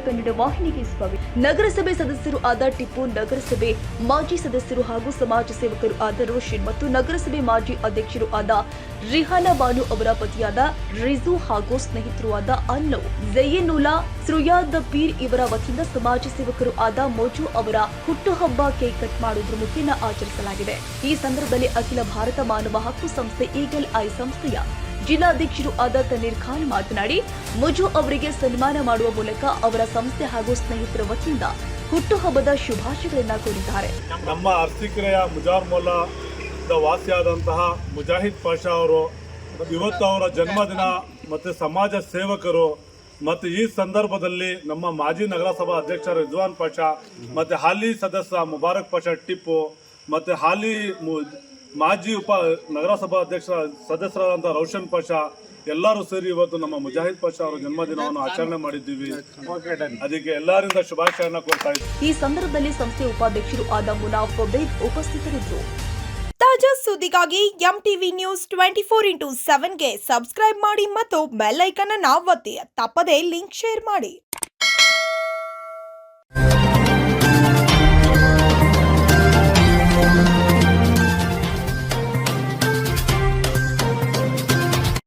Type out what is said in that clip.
ಕನ್ನಡ ವಾಹಿನಿಗೆ ಸ್ವಾಗತ. ನಗರಸಭೆ ಸದಸ್ಯರು ಆದ ಟಿಪ್ಪು, ನಗರಸಭೆ ಮಾಜಿ ಸದಸ್ಯರು ಹಾಗೂ ಸಮಾಜ ಸೇವಕರು ಆದ ರೋಷನ್ ಮತ್ತು ನಗರಸಭೆ ಮಾಜಿ ಅಧ್ಯಕ್ಷರು ಆದ ರಿಹಾನಾ ಬಾನು ಅವರ ಪತಿಯಾದ ರಿಜು ಹಾಗೂ ಸ್ನೇಹಿತರು ಆದ ಅನ್ನು ಝಯ್ಯನುಲ್ಲಾ ಸುರ್ಯಾದ್ ಪೀರ್ ಇವರ ವತಿಯಿಂದ ಸಮಾಜ ಸೇವಕರು ಆದ ಮೋಜು ಅವರ ಹುಟ್ಟುಹಬ್ಬ ಕೇಕ್ ಕಟ್ ಮಾಡುವುದರ ಮುಖೇನ ಆಚರಿಸಲಾಗಿದೆ. ಈ ಸಂದರ್ಭದಲ್ಲಿ ಅಖಿಲ ಭಾರತ ಮಾನವ ಹಕ್ಕು ಸಂಸ್ಥೆ ಈಗಲ್ ಐ ಸಂಸ್ಥೆಯ ಜಿಲ್ಲಾಧ್ಯಕ್ಷರು ಆದ ತನ್ನೀರ್ ಖಾನ್ ಮಾತನಾಡಿ ಮುಜು ಅವರಿಗೆ ಸನ್ಮಾನ ಮಾಡುವ ಮೂಲಕ ಅವರ ಸಂಸ್ಥೆ ಹಾಗೂ ಸ್ನೇಹಿತರ ವತಿಯಿಂದ ಹುಟ್ಟುಹಬ್ಬದ ಶುಭಾಶಯಗಳನ್ನು ಕೋರಿದ್ದಾರೆ. ನಮ್ಮ ಅರ್ಸಿಕೆರೆಯ ಮುಜಾರ್ ಮೊಲ್ಲಾದ ವಾಸಿಯಾದಂತಹ ಮುಜಾಹಿದ್ ಪಾಷಾ ಅವರು ಇವತ್ತು ಅವರ ಜನ್ಮದಿನ ಮತ್ತು ಸಮಾಜ ಸೇವಕರು ಮತ್ತು ಈ ಸಂದರ್ಭದಲ್ಲಿ ನಮ್ಮ ಮಾಜಿ ನಗರಸಭಾ ಅಧ್ಯಕ್ಷ ರಿಜ್ವಾನ್ ಪಾಷಾ ಮತ್ತು ಹಾಲಿ ಸದಸ್ಯ ಮುಬಾರಕ್ ಪಾಷಾ ಟಿಪ್ಪು ಮತ್ತು ಹಾಲಿ ಮಾಜಿ ನಗರಸಭಾ ಅಧ್ಯಕ್ಷ ಸದಸ್ಯರಾದಂತಹ ರೋಷನ್ ಪಾಷಾ ಎಲ್ಲರೂ ಸೇರಿ ಇವತ್ತು ನಮ್ಮ ಮುಜಾಹಿದ್ ಪಾಷಾ ಅವರ ಜನ್ಮದಿನವನ್ನು ಆಚರಣೆ ಮಾಡಿದ್ದೀವಿ. ಅದಕ್ಕೆ ಎಲ್ಲರಿಂದ ಶುಭಾಶಯನ ಕೊಡ್ತಾ ಇದ್ದೀವಿ. ಈ ಸಂದರ್ಭದಲ್ಲಿ ಸಂಸ್ಥೆಯ ಉಪಾಧ್ಯಕ್ಷರು ಆದ ಮುನಾಫ್ ಬೇಗ್ ಉಪಸ್ಥಿತರಿದ್ದರು. ತಾಜಾ ಸುದ್ದಿಗಾಗಿ ಎಂಟಿವಿ ನ್ಯೂಸ್ 24x7ಗೆ ಸಬ್ಸ್ಕ್ರೈಬ್ ಮಾಡಿ ಮತ್ತು ಬೆಲ್ ಐಕಾನ್ ಅನ್ನು ಒತ್ತಿ. ತಪ್ಪದೇ ಲಿಂಕ್ ಶೇರ್ ಮಾಡಿ.